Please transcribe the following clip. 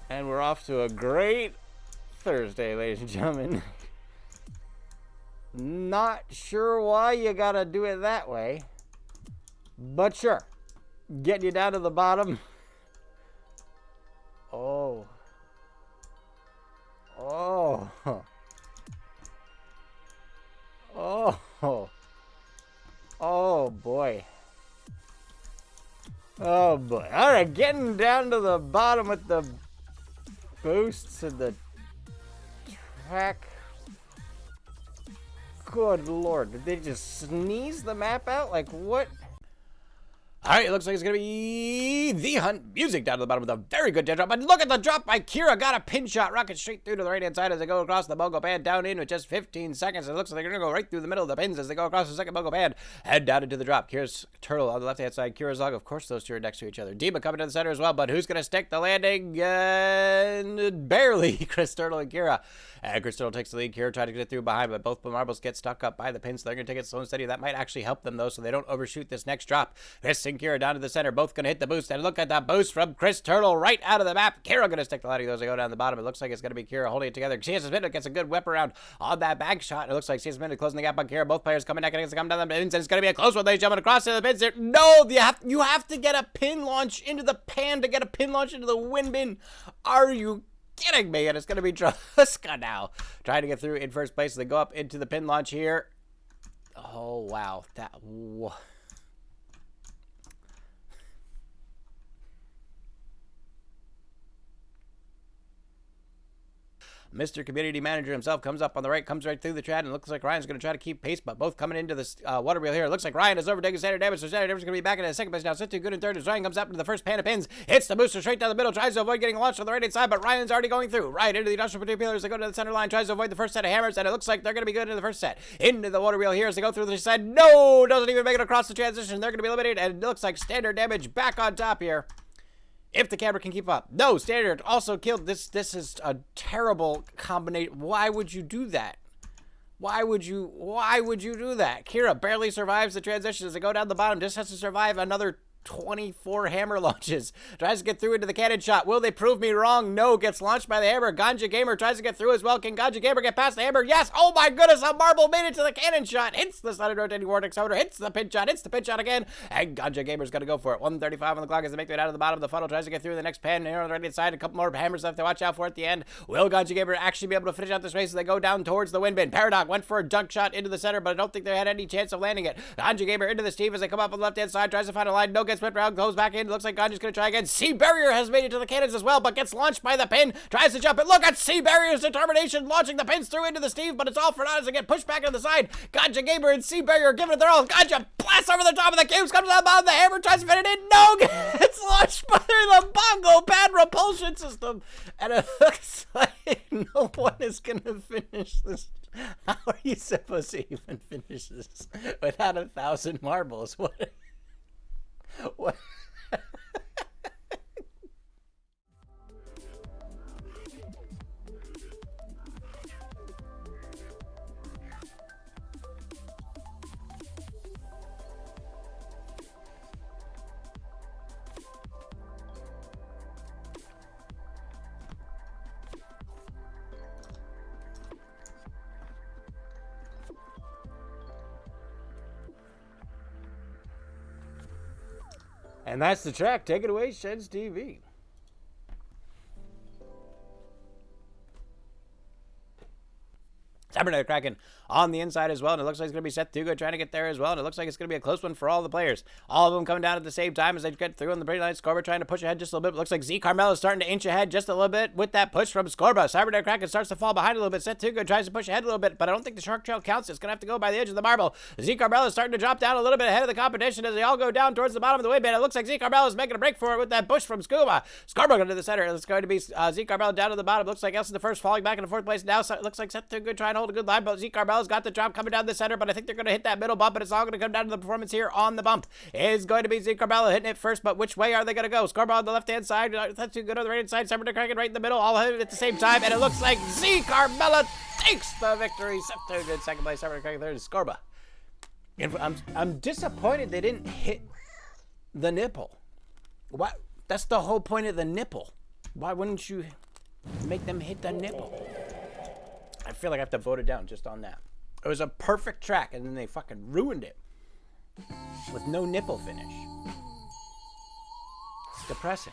And we're off to a great Thursday, ladies and gentlemen. Not sure why you gotta do it that way, but sure. Getting you down to the bottom. Oh. Oh. Oh. Oh boy. Oh boy. Alright, getting down to the bottom with the boosts and the track. Good lord, did they just sneeze the map out? Like what? Alright, it looks like it's gonna be the Hunt music down to the bottom with a very good dead drop. But look at the drop by Kira. Got a pin shot, rocket straight through to the right hand side as they go across the Bogo Band down in with just 15 seconds. It looks like they're gonna go right through the middle of the pins as they go across the second Bogo Band. Head down into the drop. Kira's Turtle on the left hand side. Kira's Log, of course, those two are next to each other. Dima coming to the center as well, but who's gonna stick the landing? Barely Chris Turtle and Kira. And Chris Turtle takes the lead. Kira trying to get it through behind, but both marbles get stuck up by the pins, so they're gonna take it slow and steady. That might actually help them though, so they don't overshoot this next drop. Chris and Kira down to the center, both gonna hit the boost, and look at that boost from Chris Turtle right out of the map. Kira gonna stick the landing as they go down the bottom. It looks like it's gonna be Kira holding it together. CS Minute gets a good whip around on that back shot. It looks like CS Minute closing the gap on Kira. Both players coming back against the come down the pins, and it's gonna be a close one. They jumping across to the pins there. No, you have to get a pin launch into the pan to get a pin launch into the win bin. Are you kidding me? And it's going to be Druska now trying to get through in first place. They go up into the pin launch here. Oh, wow. Mr. Community Manager himself comes up on the right, comes right through the chat, and looks like Ryan's going to try to keep pace, but both coming into this water wheel here. It looks like Ryan is overtaking Standard Damage, so Standard Damage is going to be back in second place now. Sit too good in third as Ryan comes up into the first pan of pins, hits the booster straight down the middle, tries to avoid getting launched on the right hand side, but Ryan's already going through. Right into the industrial particulars, they go to the center line, tries to avoid the first set of hammers, and it looks like they're going to be good in the first set. Into the water wheel here as they go through the side. No! Doesn't even make it across the transition. They're going to be eliminated, and it looks like Standard Damage back on top here. If the camera can keep up. No, Standard also killed. This is a terrible combination. Why would you do that? Why would you do that? Kira barely survives the transition as they go down the bottom. Just has to survive another 24 hammer launches. Tries to get through into the cannon shot. Will they prove me wrong? No. Gets launched by the hammer. Ganja Gamer tries to get through as well. Can Ganja Gamer get past the hammer? Yes. Oh my goodness. A marble made it to the cannon shot. Hits the sudden rotating vortex motor. Hits the pin shot. Hits the pin shot again. And Ganja Gamer's going to go for it. 1:35 on the clock as they make it out of the bottom of the funnel. Tries to get through the next pan here on the right hand side. A couple more hammers left to watch out for at the end. Will Ganja Gamer actually be able to finish out this race as they go down towards the win bin? Paradox went for a dunk shot into the center, but I don't think they had any chance of landing it. Ganja Gamer into the Steve as they come up on the left hand side. Tries to find a line. No, gets whipped around. Goes back in. Looks like Ganja's going to try again. Sea Barrier has made it to the cannons as well, but gets launched by the pin. Tries to jump it. Look at Sea Barrier's determination, launching the pins through into the Steve, but it's all for naught as they get pushed back to the side. Ganja Gamer and Sea Barrier giving it their all. Ganja blasts over the top of the cubes, comes to the bottom of the hammer, tries to fit it in. No, gets launched by the Bongo Pad propulsion system. And it looks like no one is going to finish this. How are you supposed to even finish this without 1,000 marbles? What? And that's the track. Take it away, Sheds TV. Cybernet Kraken on the inside as well, and it looks like it's going to be Seth Tuga trying to get there as well, and it looks like it's going to be a close one for all the players. All of them coming down at the same time as they get through on the pretty line. Scorba trying to push ahead just a little bit. It looks like Z Carmel is starting to inch ahead just a little bit with that push from Scorba. Cybernet Kraken starts to fall behind a little bit. Seth Tuga tries to push ahead a little bit, but I don't think the Shark Trail counts. It's going to have to go by the edge of the marble. Z Carmel is starting to drop down a little bit ahead of the competition as they all go down towards the bottom of the wayban. It looks like Z Carmel is making a break for it with that push from Scuba. Scorba going to the center. It's going to be Z Carmel down to the bottom. Looks like Elsa the first falling back into fourth place. Now it looks like Seth Tuga trying to hold a good line, but Z Carmel's got the drop coming down the center, but I think they're going to hit that middle bump, and it's all going to come down to the performance here on the bump. Is going to be Z Carmelo hitting it first, but which way are they going to go? Scorba on the left-hand side, that's too good on the right-hand side, Cybernet Kraken right in the middle, all hitting at the same time, and it looks like Z Carmelo takes the victory. Seth in second place, Cybernet Kraken third is Scorba. I'm disappointed they didn't hit the nipple. What? That's the whole point of the nipple. Why wouldn't you make them hit the nipple? I feel like I have to vote it down just on that. It was a perfect track, and then they fucking ruined it with no nipple finish. Depressing.